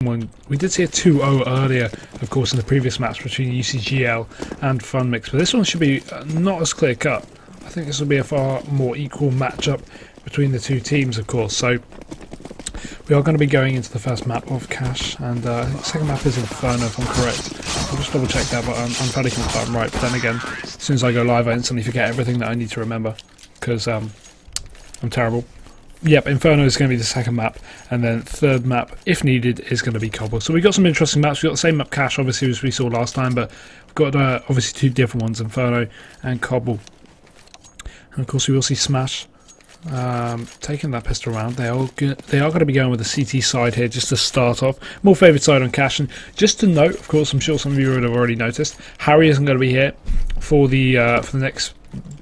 one. We did see a 2-0 earlier, of course, in the previous match between UCGL and Funmix, but this one should be not as clear cut. I think this will be a far more equal matchup between the two teams, of course. So we are going to be going into the first map of Cash, and the second map is Inferno, if I'm correct. I'll just double check that, but I'm fairly confident I'm right. But then again, as soon as I go live, I instantly forget everything that I need to remember, because I'm terrible. Yep, Inferno is going to be the second map, and then third map, if needed, is going to be Cobble. So we've got some interesting maps. We've got the same map Cash, obviously, as we saw last time, but we've got obviously two different ones, Inferno and Cobble. And of course we will see Smash taking that pistol round. They are going to be going with the CT side here just to start off. More favoured side on Cash. And just to note, of course, I'm sure some of you would have already noticed, Harry isn't going to be here for the next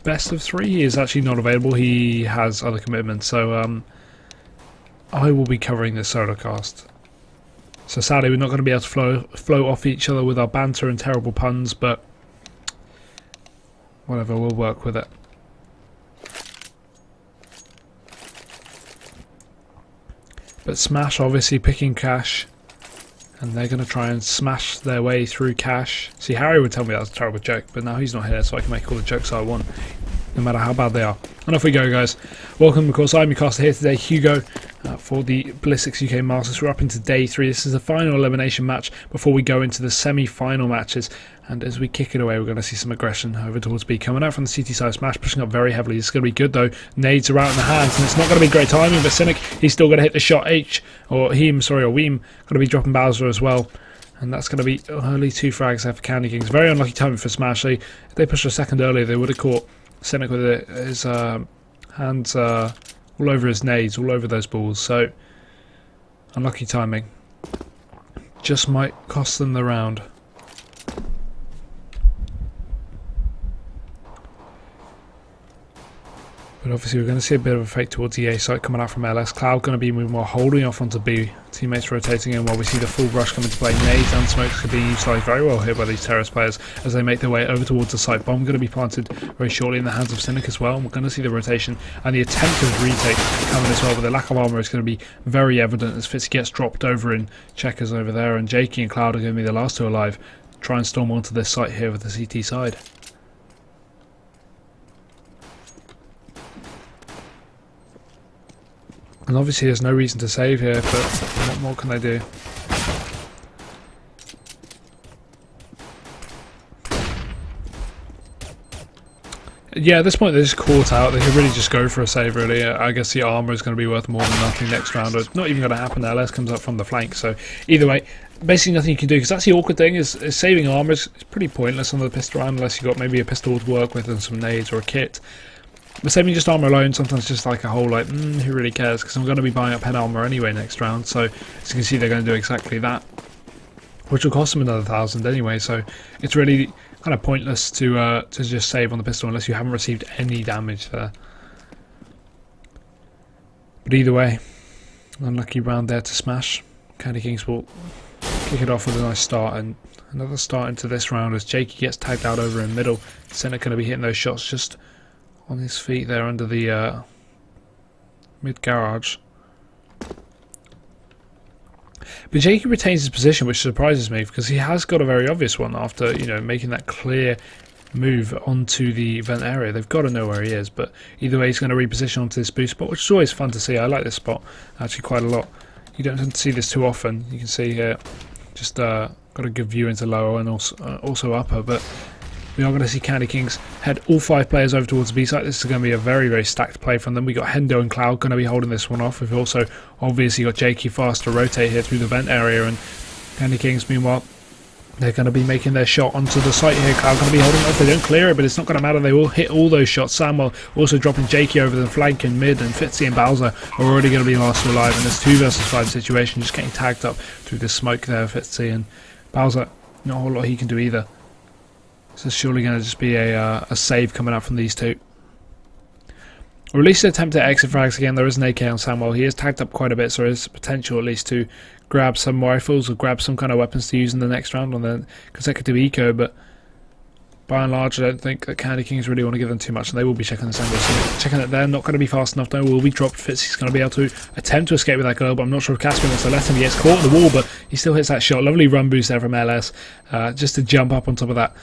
best of 3. He is actually not available. He has other commitments. So I will be covering this solo cast. So sadly, we're not going to be able to flow off each other with our banter and terrible puns, but whatever, we'll work with it. But Smash obviously picking Cash, and they're going to try and smash their way through Cash. See, Harry would tell me that was a terrible joke, but now he's not here, so I can make all the jokes I want, no matter how bad they are. And off we go, guys. Welcome, of course, I'm your caster here today, Hugo, for the Ballistix UK Masters. We're up into day 3. This is the final elimination match before we go into the semi-final matches. And as we kick it away, we're going to see some aggression over towards B. Coming out from the CT side, Smash pushing up very heavily. This is going to be good, though. Nades are out in the hands, and it's not going to be great timing, but Cynic, he's still going to hit the shot. Weem, going to be dropping Bowser as well. And that's going to be only 2 frags there for Candy Kings. Very unlucky timing for Smash. If they pushed a second earlier, they would have caught Cynic with his hands all over his nades, all over those balls. So, unlucky timing. Just might cost them the round. But obviously we're going to see a bit of a fake towards the A site coming out from LS. Cloud going to be moving more, holding off onto B. Teammates rotating in while we see the full rush come into play. Nades and smokes are being utilised very well here by these terrorist players as they make their way over towards the site. Bomb going to be planted very shortly in the hands of Cynic as well. And we're going to see the rotation and the attempt of retake coming as well. But the lack of armour is going to be very evident as Fitzy gets dropped over in Checkers over there. And Jakey and Cloud are going to be the last 2 alive. Try and storm onto this site here with the CT side. And obviously there's no reason to save here, but what more can they do? Yeah, at this point they're just caught out. They could really just go for a save, really. I guess the armour is going to be worth more than nothing next round. It's not even going to happen. LS comes up from the flank, so either way, basically nothing you can do, because that's the awkward thing, is saving armour is pretty pointless on the pistol round unless you've got maybe a pistol to work with and some nades or a kit. But saving just armour alone, sometimes just like a whole like, who really cares, because I'm going to be buying up head armour anyway next round, so as you can see they're going to do exactly that, which will cost them another 1,000 anyway, so it's really kind of pointless to just save on the pistol unless you haven't received any damage there. But either way, unlucky round there to Smash. Candy Kings will kick it off with a nice start, and another start into this round as Jakey gets tagged out over in middle. Cynic going to be hitting those shots just on his feet there under the mid garage. But Jakey retains his position, which surprises me because he has got a very obvious one after, you know, making that clear move onto the vent area. They've got to know where he is, but either way he's going to reposition onto this boost spot, which is always fun to see. I like this spot actually quite a lot. You don't tend to see this too often. You can see here just got a good view into lower and also upper, but we are going to see Candy Kings head all 5 players over towards the B site. This is going to be a very, very stacked play from them. We got Hendo and Cloud going to be holding this one off. We've also obviously got Jakey fast to rotate here through the vent area, and Candy Kings, meanwhile, they're going to be making their shot onto the site here. Cloud going to be holding it off. They don't clear it, but it's not going to matter. They will hit all those shots. Samuel also dropping Jakey over the flank in mid, and Fitzy and Bowser are already going to be last 2 alive in this 2 versus 5 situation. Just getting tagged up through the smoke there, Fitzy, and Bowser, not a whole lot he can do either. So it's surely going to just be a save coming out from these 2. Or at least an attempt at exit frags again. There is an AK on Samuel. He is tagged up quite a bit, so there is potential at least to grab some rifles or grab some kind of weapons to use in the next round on the consecutive eco. But by and large, I don't think that Candy Kings really want to give them too much, and they will be checking this angle. So checking that they're not going to be fast enough. No, will be dropped. Fitzy's going to be able to attempt to escape with that goal, but I'm not sure if Caspian wants to let him. He gets caught in the wall, but he still hits that shot. Lovely run boost there from LS, just to jump up on top of that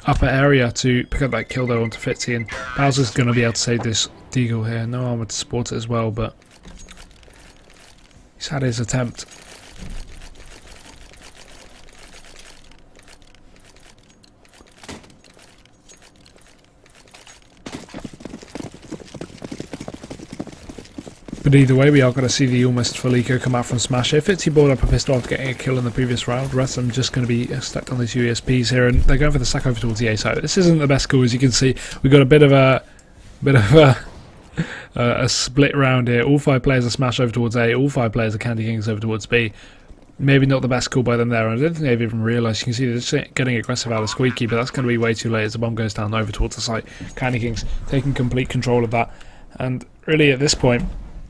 upper area to pick up that kill though onto Fitzy, and Bowser's going to be able to save this deagle here. No armor to support it as well, but he's had his attempt. But either way, we are going to see the almost full eco come out from Smash here. Fitzy balled up a pistol after getting a kill in the previous round. The rest of them just going to be stuck on these USPs here, and they're going for the sack over towards the A side. This isn't the best score, as you can see. We've got a bit of a split round here. All 5 players are Smash over towards A. All 5 players are Candy Kings over towards B. Maybe not the best score by them there, and I don't think they've even realised. You can see they're just getting aggressive out of Squeaky, but that's going to be way too late as the bomb goes down over towards the site. Candy Kings taking complete control of that, and really at this point,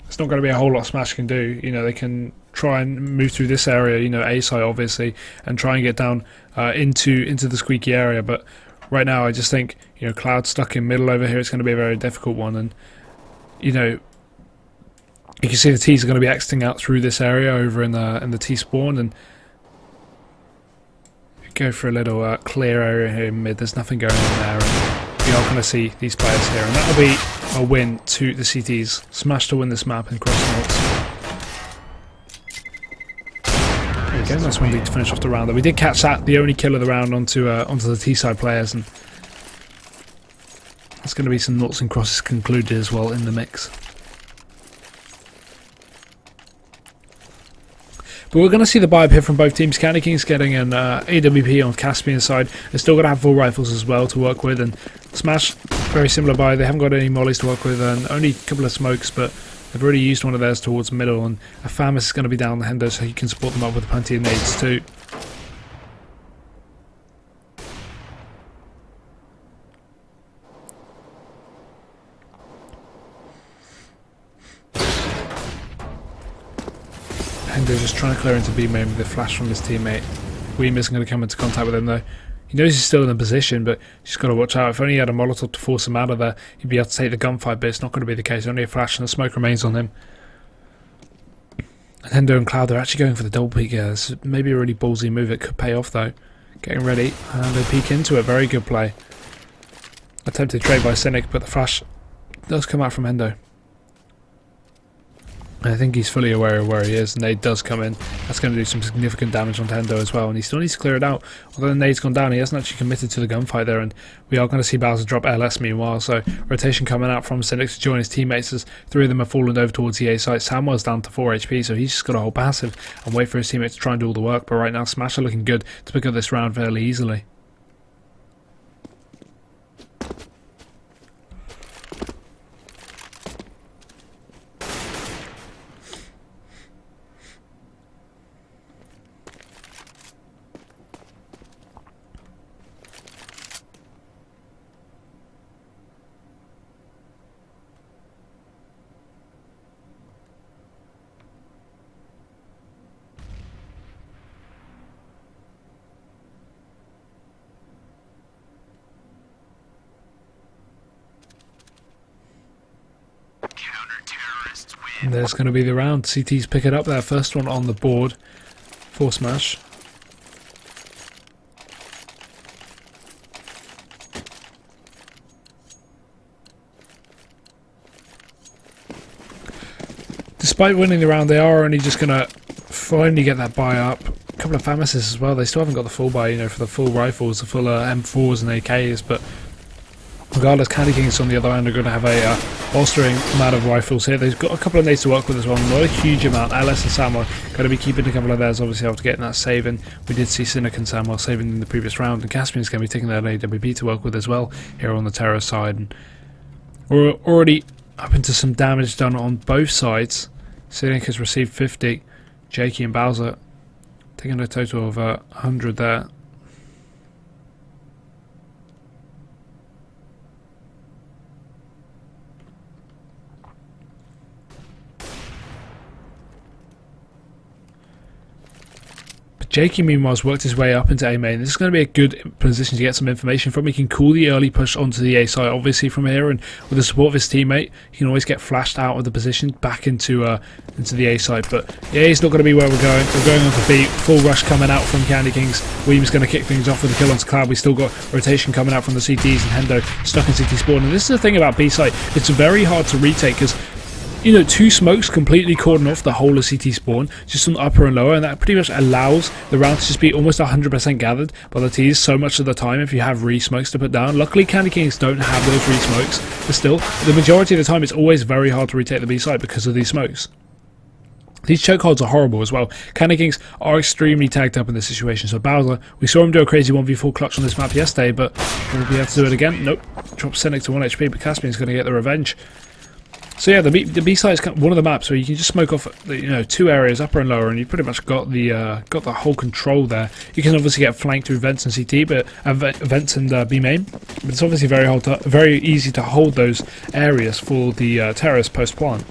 it's not going to be a whole lot Smash can do. You know, they can try and move through this area, you know, A side obviously, and try and get down into the Squeaky area. But right now, I just think, you know, Cloud stuck in middle over here. It's going to be a very difficult one, and you know, you can see the T's are going to be exiting out through this area over in the T spawn, and go for a little clear area here in mid. There's nothing going on there, and we are going to see these players here, and that'll be a win to the CTs. Smash to win this map in cross There we go, nice one lead to finish off the round. We did catch that, the only kill of the round, onto the T side players, and there's going to be some noughts and crosses concluded as well in the mix. But we're going to see the buy-up here from both teams. Candy Kings getting an AWP on Caspian's side. They're still going to have full rifles as well to work with. And Smash, very similar buy. They haven't got any mollies to work with and only a couple of smokes, but they've already used one of theirs towards middle. And a Famis is going to be down the Hendo so he can support them up with plenty of nades too. Hendo just trying to clear into B main with a flash from his teammate. Weem isn't going to come into contact with him though. He knows he's still in the position, but he's got to watch out. If only he had a Molotov to force him out of there, he'd be able to take the gunfight, but it's not going to be the case. Only a flash and the smoke remains on him. And Hendo and Cloud are actually going for the double peek here. This is maybe a really ballsy move. It could pay off though. Getting ready, and they peek into it. Very good play. Attempted trade by Cynic, but the flash does come out from Hendo. I think he's fully aware of where he is. Nade does come in. That's going to do some significant damage on Hendo as well, and he still needs to clear it out. Although the nade's gone down, he hasn't actually committed to the gunfight there, and we are going to see Bowser drop LS meanwhile. So rotation coming out from Cynic to join his teammates as 3 of them have fallen over towards the A site. Samuel's down to 4 HP, so he's just got to hold passive and wait for his teammates to try and do all the work. But right now, Smash are looking good to pick up this round fairly easily. And there's going to be the round. CT's pick it up there. First one on the board for Smash. Despite winning the round, they are only just going to finally get that buy up. A couple of Famises as well. They still haven't got the full buy, you know, for the full rifles, the full M4s and AKs, but regardless, Candy Kings on the other end are going to have a bolstering amount of rifles here. They've got a couple of nades to work with as well, not a huge amount. LS and Samuel going to be keeping a couple of theirs, obviously, after getting that save, and we did see Cynic and Samuel saving in the previous round, and Caspian's going to be taking that AWP to work with as well here on the terror side. And we're already up into some damage done on both sides. Cynic has received 50, Jakey and Bowser taking a total of 100 there. Jakey, meanwhile, has worked his way up into A main. This is going to be a good position to get some information from. He can call the early push onto the A site, obviously, from here, and with the support of his teammate, he can always get flashed out of the position back into the A site. But the A is not going to be where we're going. We're going on to B. Full rush coming out from Candy Kings. Weem's going to kick things off with a kill onto Cloud. We still got rotation coming out from the CTs, and Hendo stuck in CT spawn. And this is the thing about B site. It's very hard to retake because, you know, 2 smokes completely cordon off the whole of CT spawn, just on the upper and lower, and that pretty much allows the round to just be almost 100% gathered by the T's so much of the time if you have re-smokes to put down. Luckily, Candy Kings don't have those re-smokes, but still, the majority of the time it's always very hard to retake the B side because of these smokes. These chokeholds are horrible as well. Candy Kings are extremely tagged up in this situation. So Bowser, we saw him do a crazy 1v4 clutch on this map yesterday, but will we be able to do it again? Nope. Drops Cynic to 1 HP, but Caspian's going to get the revenge. So yeah, the B side is one of the maps where you can just smoke off, you know, 2 areas, upper and lower, and you've pretty much got the whole control there. You can obviously get flanked through vents and CT, but vents and B main. But it's obviously very easy to hold those areas for the terrorists post plant.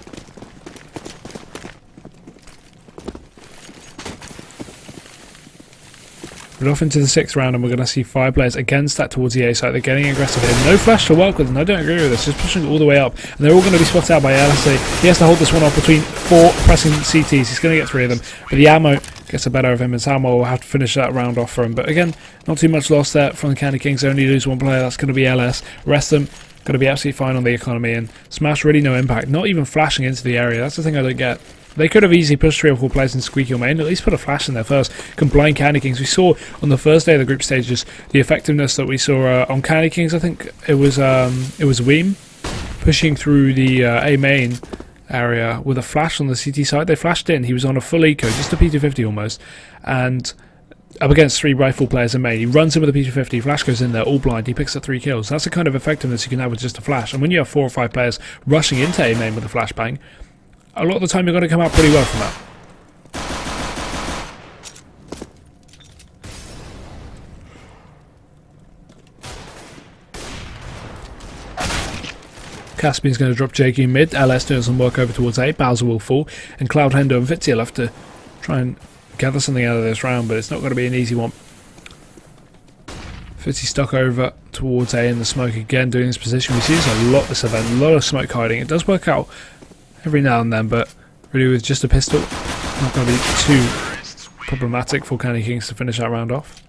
We're off into the 6th round, and we're going to see 5 players against that towards the A site. They're getting aggressive here. No flash to work with, and I don't agree with this. Just pushing all the way up, and they're all going to be spotted out by LSA. He has to hold this one off between 4 pressing CTs. He's going to get 3 of them, but the ammo gets the better of him, and Salmo will have to finish that round off for him. But again, not too much loss there from the Candy Kings. They only lose 1 player. That's going to be LS. Rest of them going to be absolutely fine on the economy, and Smash really no impact. Not even flashing into the area. That's the thing I don't get. They could have easily pushed 3 or 4 players in Squeaky or main, at least put a flash in there first, can blind Candy Kings. We saw on the first day of the group stages the effectiveness that we saw on Candy Kings. I think it was Weem pushing through the A main area with a flash on the CT side. They flashed in, he was on a full eco, just a P250 almost, and up against 3 rifle players in main. He runs in with a P250, flash goes in there, all blind, he picks up 3 kills. That's the kind of effectiveness you can have with just a flash, and when you have 4 or 5 players rushing into A main with a flashbang, a lot of the time you're going to come out pretty well from that. Caspian's going to drop Jakey mid, LS doing some work over towards A, Bowser will fall, and Cloud, Hendo and Fitzy will have to try and gather something out of this round, but it's not going to be an easy one. Fitzy stuck over towards A in the smoke again, doing this position. We see this a lot this event, a lot of smoke hiding. It does work out every now and then, but really with just a pistol, not going to be too problematic for Candy Kings to finish that round off.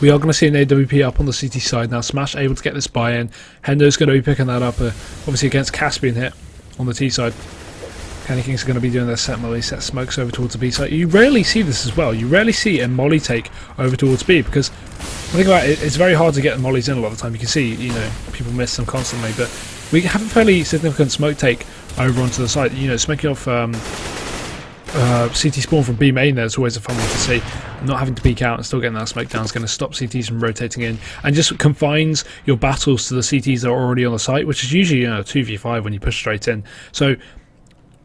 We are going to see an AWP up on the CT side now. Smash able to get this buy-in. Hendo's going to be picking that up, obviously against Caspian here on the T side. Candy Kings are going to be doing their set molly, set smokes over towards the B side. You rarely see this as well. You rarely see a molly take over towards B, because the thing about it, it's very hard to get the mollies in a lot of the time. You can see, you know, people miss them constantly, but we have a fairly significant smoke take over onto the side. You know, smoking off CT spawn from B main there is always a fun one to see. Not having to peek out and still getting that smoke down is going to stop CTs from rotating in, and just confines your battles to the CTs that are already on the site, which is usually, you know, 2v5 when you push straight in. So,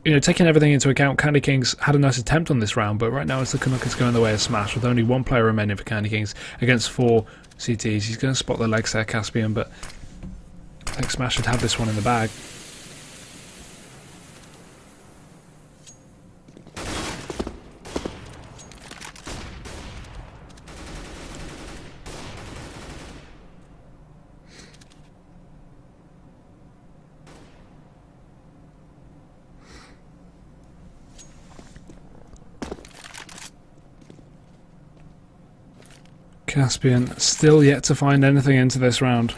you know, taking everything into account, Candy Kings had a nice attempt on this round, but right now it's looking like it's going the way of Smash, with only 1 player remaining for Candy Kings against 4 CTs. He's going to spot the legs there, Caspian, but I think Smash should have this one in the bag. Caspian still yet to find anything into this round.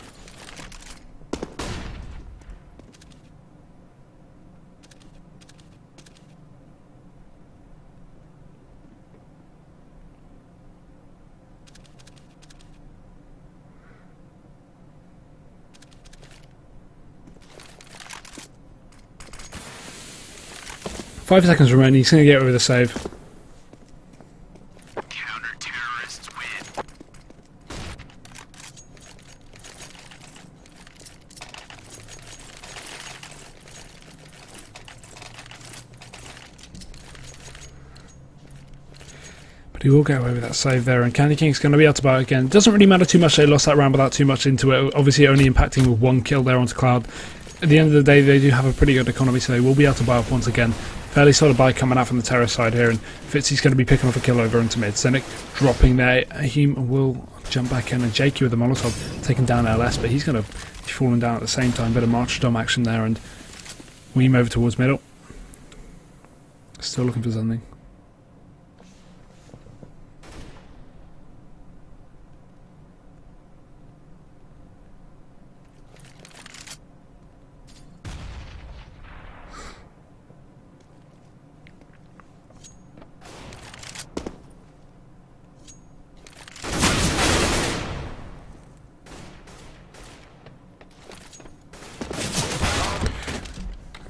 Five seconds remaining, he's going to get away with a save. But he will get away with that save there, and Candy King's going to be able to buy it again. It doesn't really matter too much they lost that round without too much into it. Obviously only impacting with 1 kill there onto Cloud. At the end of the day, they do have a pretty good economy, so they will be able to buy up once again. Fairly solid buy coming out from the terrace side here, and Fitzy's going to be picking up a kill over into mid. Zenik dropping there. He will jump back in, and Jakey with the Molotov taking down LS, but he's going to be falling down at the same time. Bit of martyrdom action there, and Weem over towards middle. Still looking for something.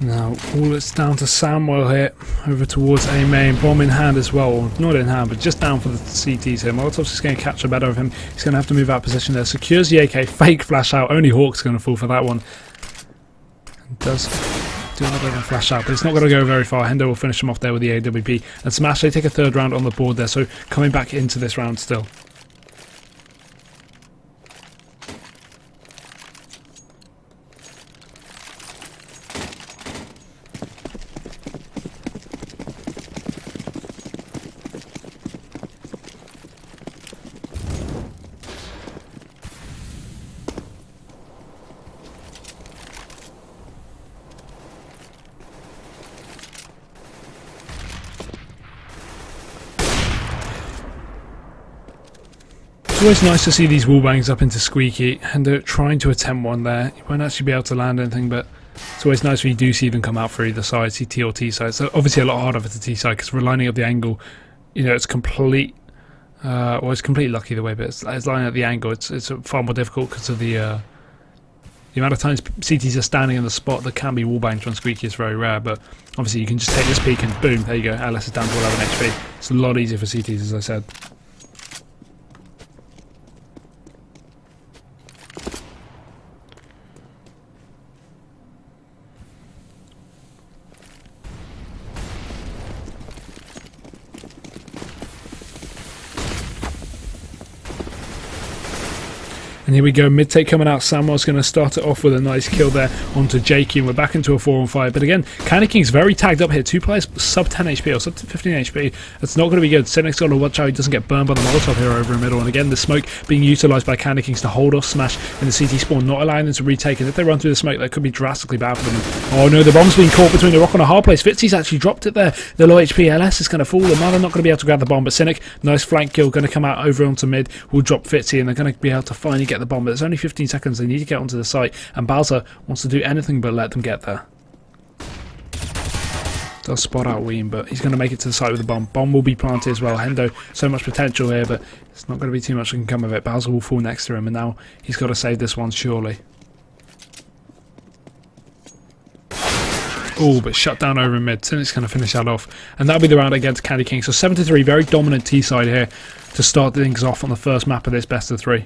Now, all it's down to Samuel here, over towards A main, bomb in hand as well, or not in hand, but just down for the CTs here. Molotov's just going to catch a better of him. He's going to have to move out of position there. Secures the AK, fake flash out. Only Hawk's going to fall for that one. And does do a little bit of a flash out, but it's not going to go very far. Hendo will finish him off there with the AWP. And Smash, they take a 3rd round on the board there, so coming back into this round still. It's always nice to see these wall bangs up into Squeaky, and they're trying to attempt one there. You won't actually be able to land anything, but it's always nice when you do see them come out for either side, CT or T side. So obviously a lot harder for the T side because we're lining up the angle. You know, it's complete. Well, it's completely lucky the way, but it's lining up the angle. It's far more difficult because of the amount of times CTs are standing in the spot that can be wall banged on Squeaky is very rare. But obviously you can just take this peek and boom, there you go. LS is down to 11 HP. It's a lot easier for CTs, as I said. And here we go, mid-take coming out. Samuel's going to start it off with a nice kill there onto Jakey, and we're back into a 4-on-5. But again, Candy King's very tagged up here. 2 players sub 10 HP or sub 15 HP. That's not going to be good. Cynic's got to watch out he doesn't get burned by the Molotov here over in the middle. And again, the smoke being utilised by Candy Kings to hold off Smash in the CT spawn, not allowing them to retake. And if they run through the smoke, that could be drastically bad for them. And, oh no, the bomb's being caught between the rock and a hard place. Fitzy's actually dropped it there. The low HP LS is going to fall. The Mother not going to be able to grab the bomb, but Cynic, nice flank kill, going to come out over onto mid. Will drop Fitzy, and they're going to be able to finally get the bomb. But there's only 15 seconds. They need to get onto the site, and Balza wants to do anything but let them get there. Does spot out Weem, but he's going to make it to the site with the bomb. Bomb will be planted as well. Hendo, so much potential here, but it's not going to be too much that can come of it. Balza will fall next to him, and now he's got to save this one surely. Oh, but shut down over in mid. Cynic's going to finish that off, and that'll be the round against Candy King. So 7-3, very dominant T side here to start things off on the first map of this best of 3.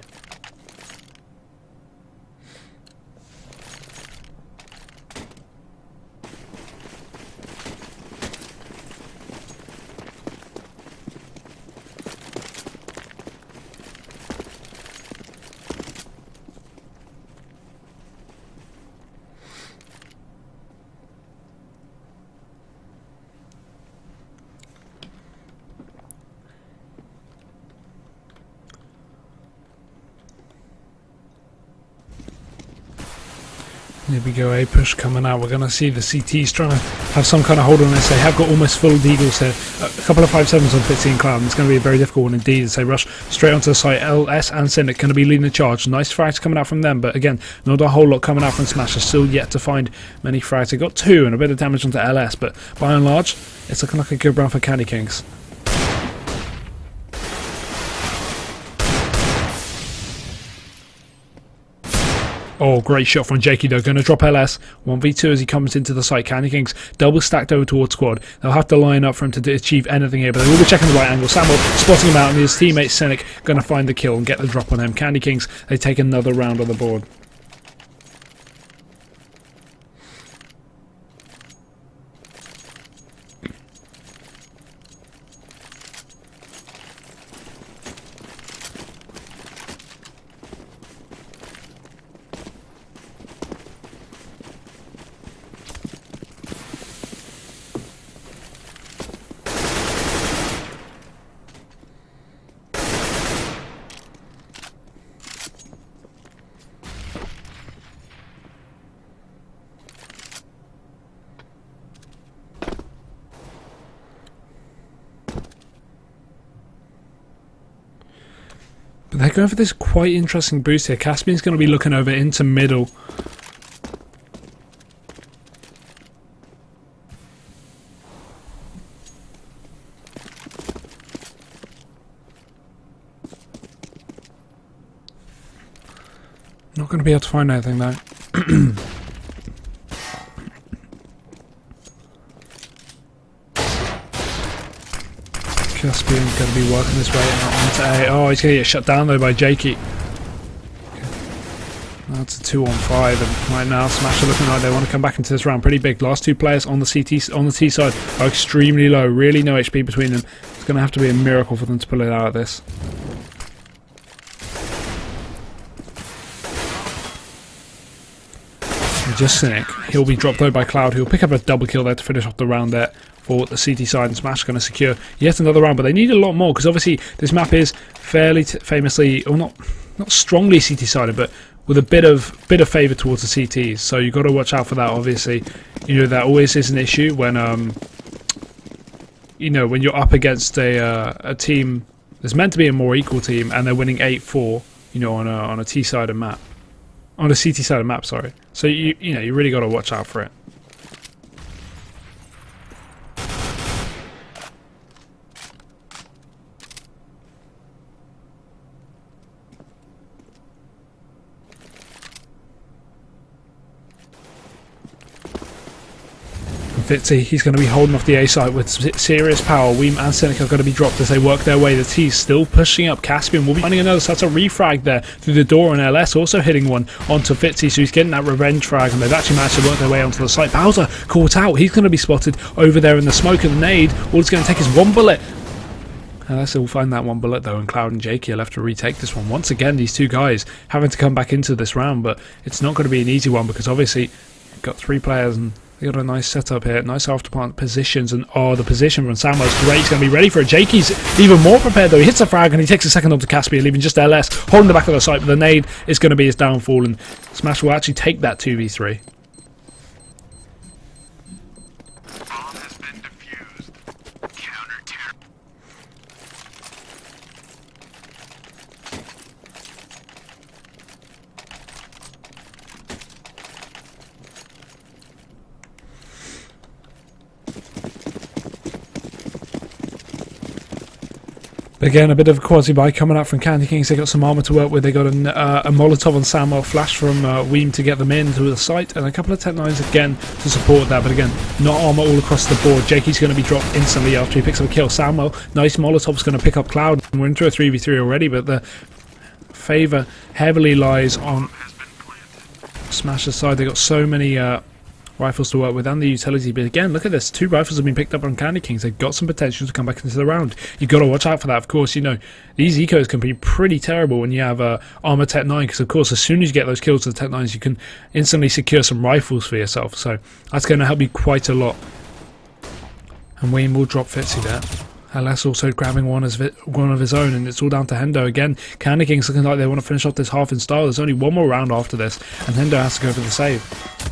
Here we go, A push coming out. We're going to see the CTs trying to have some kind of hold on this. They have got almost full deagles here. A couple of 5.7s on Fitzy and Cloud. It's going to be a very difficult one indeed as they rush straight onto the site. LS and Cynic going to be leading the charge. Nice frags coming out from them, but again, not a whole lot coming out from Smash. They're still yet to find many frags. They got 2 and a bit of damage onto LS, but by and large, it's looking like a good round for Candy Kings. Oh, great shot from Jakey though. Going to drop LS. 1v2 as he comes into the site. Candy Kings double stacked over towards squad. They'll have to line up for him to achieve anything here, but they will be checking the right angle. Samuel spotting him out, and his teammate Cynic going to find the kill and get the drop on him. Candy Kings, they take another round on the board. But they're going for this quite interesting boost here. Caspian's going to be looking over into middle. Not going to be able to find anything though. Caspian's going to be working his way onto A. Oh, he's going to get shut down though by Jakey. That's a 2-on-5, and right now Smash are looking like they want to come back into this round pretty big. Last two players on the T side are extremely low, really no HP between them. It's going to have to be a miracle for them to pull it out of this. Just Cynic. He'll be dropped though by Cloud. He'll pick up a double kill there to finish off the round there for the CT side, and Smash going to secure yet another round. But they need a lot more because obviously this map is fairly famously, or not strongly CT sided, but with a bit of favour towards the CTs. So you've got to watch out for that. Obviously, you know that always is an issue when you know, when you're up against a team that's meant to be a more equal team and they're winning 8-4. You know, on a T sided map. On a CT sided map, sorry. So you know, you really got to watch out for it. Fitzy, he's going to be holding off the A site with serious power. Weem and Cynic are going to be dropped as they work their way. The T's still pushing up. Caspian will be finding another, so that's a refrag there through the door, and LS also hitting one onto Fitzy, so he's getting that revenge frag, and they've actually managed to work their way onto the site. Bowser caught out. He's going to be spotted over there in the smoke of the nade. All it's going to take is one bullet. LS will find that one bullet though, and Cloud and Jakey are left to retake this one. Once again, these two guys having to come back into this round, but it's not going to be an easy one because obviously you've got three players and they got a nice setup here, nice afterplant positions, and the position from Samuel's great. He's going to be ready for it. Jakey's even more prepared though. He hits a frag and he takes a second onto Caspian, leaving just LS holding the back of the site, but the nade is going to be his downfall, and Smash will actually take that 2v3. Again, a bit of a quasi-buy coming out from Candy Kings. They got some armor to work with. They got a Molotov on Samuel, flash from Weem to get them into the site, and a couple of Tech 9s again to support that. But again, not armor all across the board. Jakey's going to be dropped instantly after he picks up a kill. Samuel, nice Molotov's going to pick up Cloud. And we're into a 3v3 already, but the favour heavily lies on Smash's side. They got so many rifles to work with and the utility, but again, look at this, 2 rifles have been picked up on Candy Kings. They've got some potential to come back into the round. You've got to watch out for that. Of course, you know, these ecos can be pretty terrible when you have armor Tech 9, because of course as soon as you get those kills to the Tech 9s you can instantly secure some rifles for yourself, so that's going to help you quite a lot. And Wayne will drop Fitzy there. LS also grabbing one of his own, and it's all down to Hendo again. Candy Kings looking like they want to finish off this half in style. There's only one more round after this, and Hendo has to go for the save.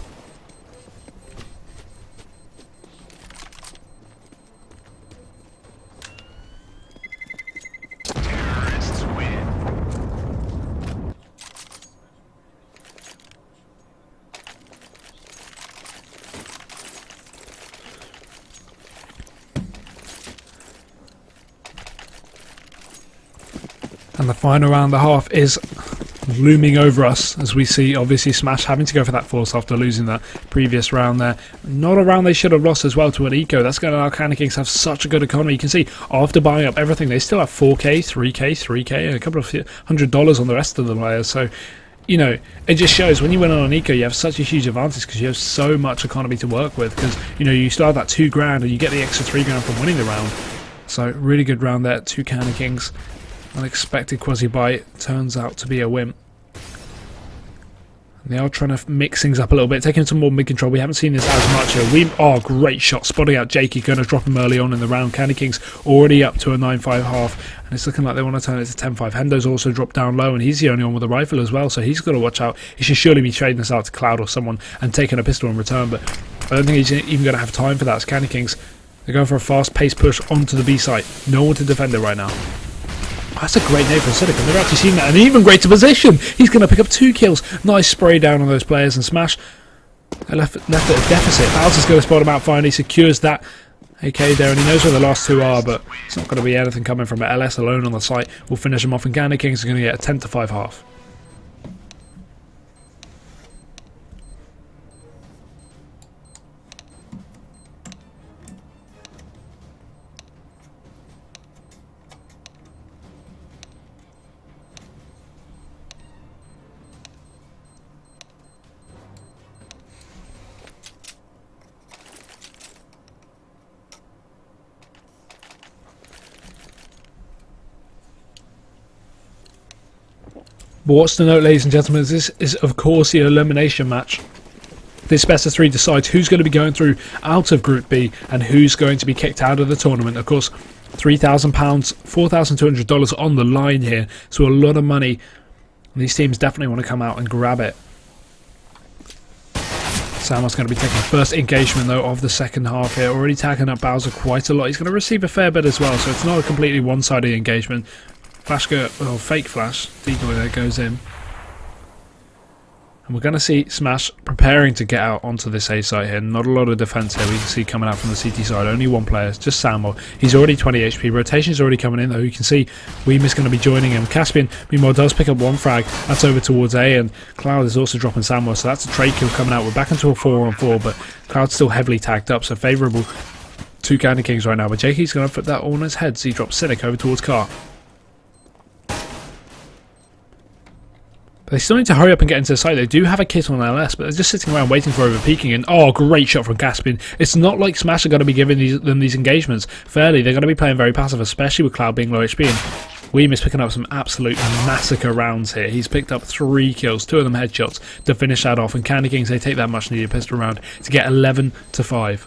And the final round, the half, is looming over us as we see obviously Smash having to go for that force after losing that previous round there. Not a round they should have lost as well to an eco. That's going to allow Candy Kings to have such a good economy. You can see after buying up everything they still have 4k, 3k, 3k and a couple of $100 on the rest of the players. So you know, it just shows when you win on an eco you have such a huge advantage because you have so much economy to work with, because you know you still have that $2,000 and you get the extra $3,000 from winning the round. So really good round there. 2 Candy Kings. Unexpected quasi-buy turns out to be a win. They are trying to mix things up a little bit, taking some more mid-control. We haven't seen this as much here. Oh, great shot, spotting out Jakey, going to drop him early on in the round. Candy King's already up to a 9-5 half, and it's looking like they want to turn it to 10-5. Hendo's also dropped down low, and he's the only one with a rifle as well, so he's got to watch out. He should surely be trading this out to Cloud or someone and taking a pistol in return, but I don't think he's even going to have time for that. It's Candy Kings. They're going for a fast-paced push onto the B site. No one to defend it right now. that's a great nade from Cynic. I've never actually seen that. An even greater position. He's going to pick up 2 kills. Nice spray down on those players and Smash. Left at a deficit. Bowser's going to spot him out finally. Secures that AK there, and he knows where the last 2 are, but it's not going to be anything coming from it. LS alone on the site will finish him off, and Candy Kings are going to get a 10-5 half. But what's the note, ladies and gentlemen? This is, of course, the elimination match. This best of 3 decides who's going to be going through out of Group B and who's going to be kicked out of the tournament. Of course, £3,000, $4,200 on the line here, so a lot of money. And these teams definitely want to come out and grab it. Samuel's going to be taking the first engagement, though, of the second half here. Already tagging up Bowser quite a lot. He's going to receive a fair bit as well, so it's not a completely one-sided engagement. Flash go, well, fake flash, decoy there goes in. And we're going to see Smash preparing to get out onto this A site here. Not a lot of defense here we can see coming out from the CT side. Only 1 player, just Samuel. He's already 20 HP. Rotation's already coming in, though. You can see Weemus going to be joining him. Caspian, meanwhile, does pick up 1 frag. That's over towards A, and Cloud is also dropping Samuel, so that's a trade kill coming out. We're back into a 4-on-4, but Cloud's still heavily tagged up, so favourable to Candy Kings right now. But Jakey's going to put that all on his head, so he drops Cynic over towards Car. They still need to hurry up and get into the site. They do have a kit on LS, but they're just sitting around waiting for overpeaking. And oh, great shot from Caspian. It's not like Smash are going to be giving them these engagements fairly. They're going to be playing very passive, especially with Cloud being low HP. And Weemus picking up some absolute massacre rounds here. He's picked up 3 kills, 2 of them headshots to finish that off. And Candy Kings, they take that much needed pistol round to get 11-5.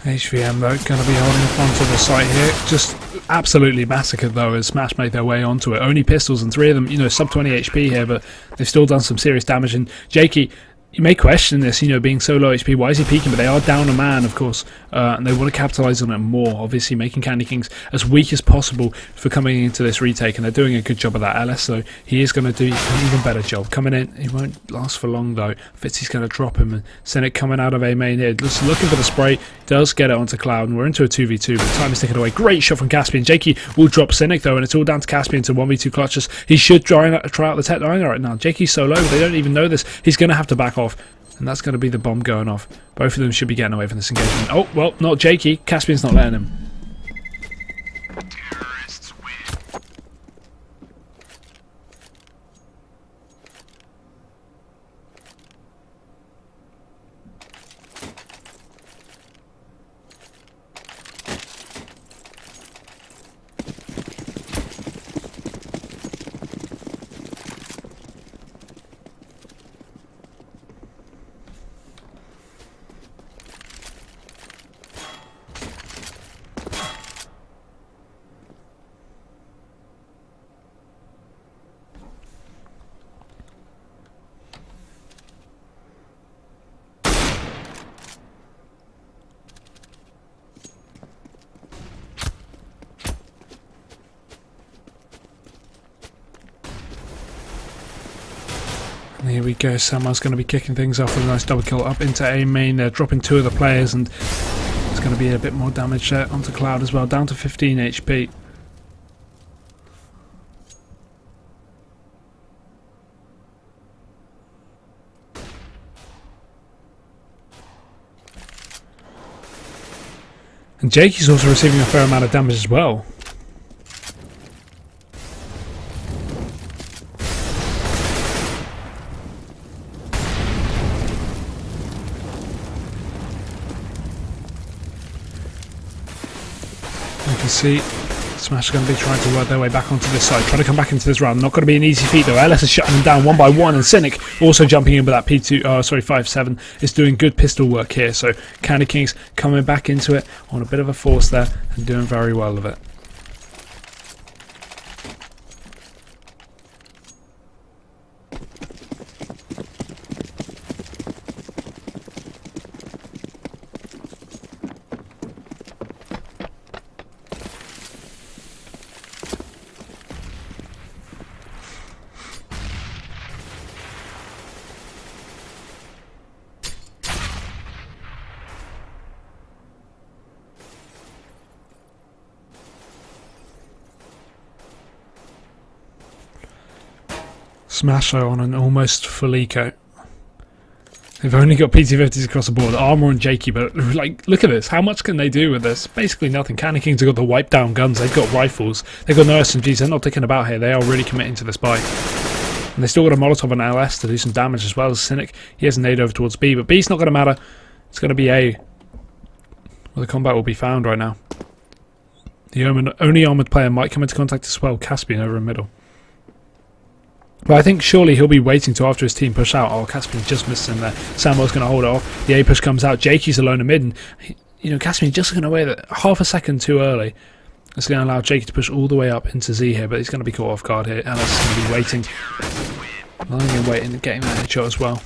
HVM though, going to be holding onto the site here. Just absolutely massacred though as Smash made their way onto it. Only pistols and 3 of them, you know, sub 20 HP here, but they've still done some serious damage. And Jakey, you may question this, you know, being so low HP, why is he peeking? But they are down a man, of course, and they want to capitalise on it more, obviously making Candy Kings as weak as possible for coming into this retake, and they're doing a good job of that. LS, so he is going to do an even better job. Coming in, he won't last for long, though. Fitzy's going to drop him, and Cynic coming out of A main here, just looking for the spray, does get it onto Cloud, and we're into a 2v2, but time is ticking away. Great shot from Caspian. Jakey will drop Cynic, though, and it's all down to Caspian to 1v2 clutches. He should try out the Tech 9 right now. Jakey's so low, they don't even know this. He's going to have to back off. And that's going to be the bomb going off. Both of them should be getting away from this engagement. Oh, well, not Jakey. Caspian's not letting him. And here we go, Samuel's going to be kicking things off with a nice double kill up into A main. They're dropping 2 of the players, and there's going to be a bit more damage there onto Cloud as well, down to 15 HP. And Jakey's also receiving a fair amount of damage as well. can see Smash are going to be trying to work their way back onto this side, trying to come back into this round. Not going to be an easy feat though. LS is shutting them down one by one, and Cynic also jumping in with that P2, 5-7 is doing good pistol work here. So Candy Kings coming back into it on a bit of a force there and doing very well with it. Smash on an almost full eco. They've only got PT50s across the board, Armour and Jakey, but like, look at this. How much can they do with this? Basically nothing. Candy Kings have got the wipe down guns. They've got rifles. They've got no SMGs. They're not dicking about here. They are really committing to this buy. And they still got a Molotov and LS to do some damage as well as Cynic. He has a nade over towards B, but B's not going to matter. It's going to be A. Well, the combat will be found right now. The only armoured player might come into contact as well. Caspian over in middle. But I think surely he'll be waiting till after his team push out. Oh, Caspian just missed in there. Samuel's going to hold it off. The A push comes out. Jakey's alone in mid. And, you know, Caspian just going to wait half a second too early. It's going to allow Jakey to push all the way up into Z here. But he's going to be caught off guard here. Ellis is going to be waiting. Lying and waiting and getting that headshot as well.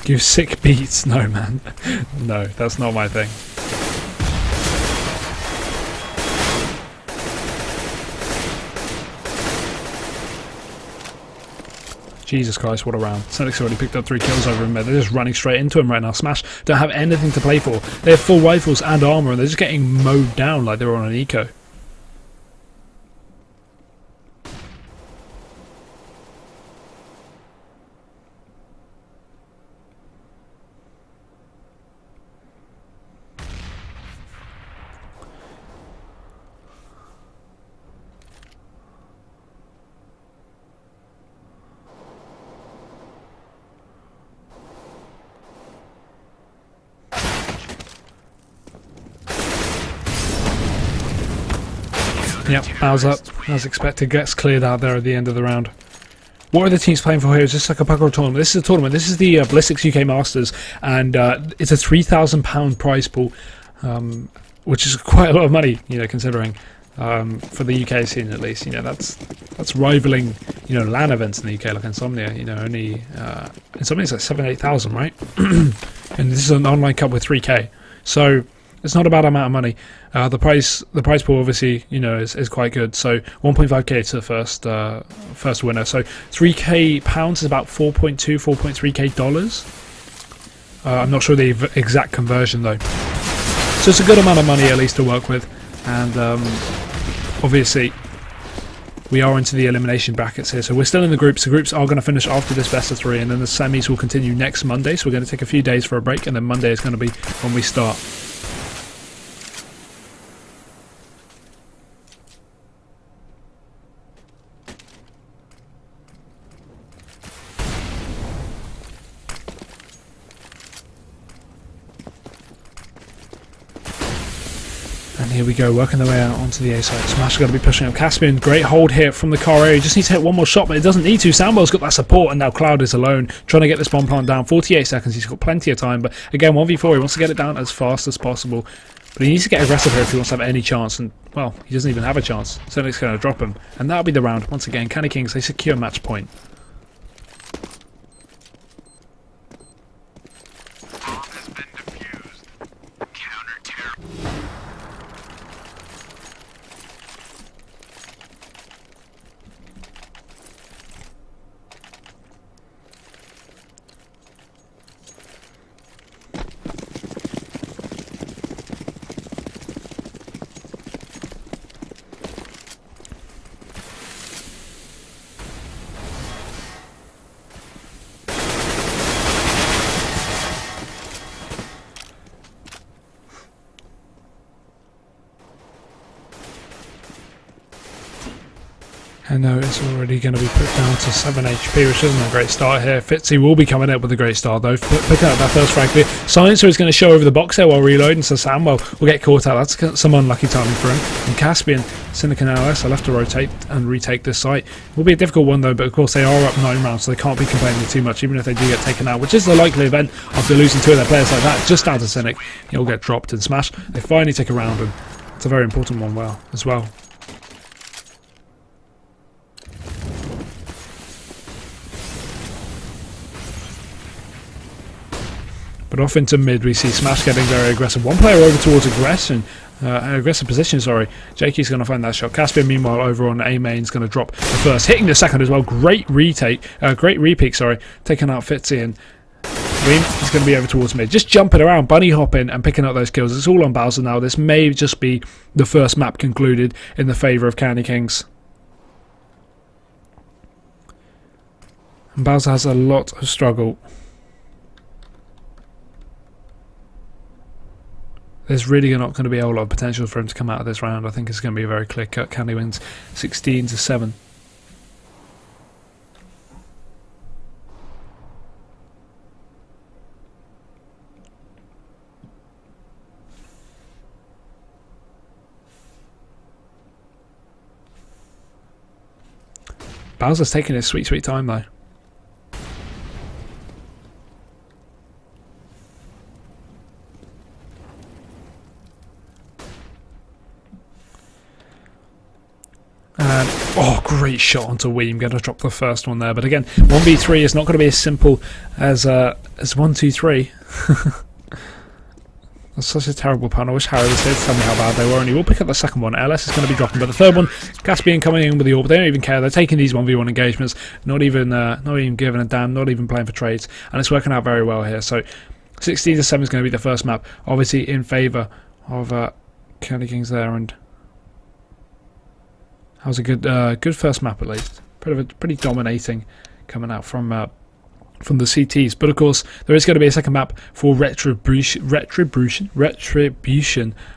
Give sick beats? No, man. No, that's not my thing. Jesus Christ, what a round. Cynic's already picked up 3 kills over him. They're just running straight into him right now. Smash don't have anything to play for. They have full rifles and armour, and they're just getting mowed down like they're on an eco. Yep, Mal's up, as expected, gets cleared out there at the end of the round. What are the teams playing for here? It's just like a pucker tournament. This is a tournament. This is the Ballistix UK Masters, and it's a £3,000 prize pool, which is quite a lot of money, you know, considering for the UK scene at least. You know, that's rivaling, you know, LAN events in the UK like Insomnia. You know, only Insomnia's like 7,000-8,000, right? And this is an online cup with 3K, so it's not a bad amount of money. The prize pool obviously, you know, is quite good. So 1.5k to the first winner. So 3k pounds is about 4.3k dollars. I'm not sure the exact conversion though. So it's a good amount of money at least to work with. And obviously we are into the elimination brackets here. So we're still in the groups. The groups are going to finish after this best of 3, and then the semis will continue next Monday. So we're going to take a few days for a break, and then Monday is going to be when we start. And here we go, working their way out onto the A side. Smash is going to be pushing up. Caspian, great hold here from the car area. Just needs to hit one more shot, but it doesn't need to. Samwell's got that support, and now Cloud is alone, trying to get this bomb plant down. 48 seconds, he's got plenty of time, but again, 1v4, he wants to get it down as fast as possible. But he needs to get aggressive here if he wants to have any chance, and, well, he doesn't even have a chance. Cynic's going to drop him, and that'll be the round. Once again, Candy Kings, they secure match point. I know it's already going to be put down to 7 HP, which isn't a great start here. Fitzy will be coming up with a great start though, picking up that first frag clear. Silencer is going to show over the box there while reloading, so Samuel will get caught out. That's some unlucky timing for him. And Caspian, Cynic and LS will have to rotate and retake this site. It will be a difficult one though, but of course they are up 9 rounds, so they can't be complaining too much, even if they do get taken out, which is the likely event after losing 2 of their players like that, just down to Cynic. He'll get dropped in Smash. They finally take a round, and it's a very important one as well. But off into mid, we see Smash getting very aggressive. One player over towards aggressive position, sorry. Jakey's going to find that shot. Caspian, meanwhile, over on A main is going to drop the first, hitting the second as well. Great repeak, sorry. Taking out Fitzy, and he's going to be over towards mid. Just jumping around, bunny hopping and picking up those kills. It's all on Bowser now. This may just be the first map concluded in the favour of Candy Kings. And Bowser has a lot of struggle. There's really not going to be a whole lot of potential for him to come out of this round. I think it's going to be a very clear cut. Candy wins 16-7. Bowser's taking his sweet, sweet time though. And, oh, great shot onto Weem. Going to drop the first one there. But again, 1v3 is not going to be as simple as 1, 2, 3. That's such a terrible pun. I wish Harry was here to tell me how bad they were. And he will pick up the second one. LS is going to be dropping. But the third one, Caspian coming in with the orb. They don't even care. They're taking these 1v1 engagements. Not even giving a damn. Not even playing for trades. And it's working out very well here. So 16-7 is going to be the first map. Obviously in favour of Candy Kings there. And that was a good first map at least. Pretty dominating coming out from the CTs. But of course there is going to be a second map for retribution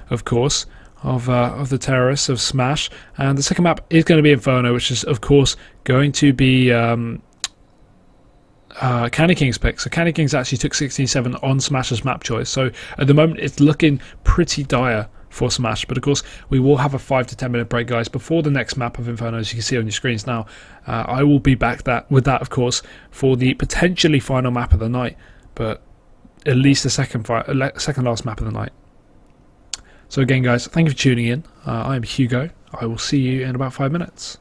of course of the terrorists of Smash, and the second map is going to be Inferno, which is of course going to be Candy King's pick. So Candy Kings actually took 16-7 on Smash's map choice, so at the moment it's looking pretty dire for Smash. But of course we will have a 5 to 10 minute break, guys, before the next map of Inferno, as you can see on your screens now. I will be back with that of course for the potentially final map of the night, but at least the second last map of the night. So again guys, thank you for tuning in. I'm Hugo. I will see you in about 5 minutes.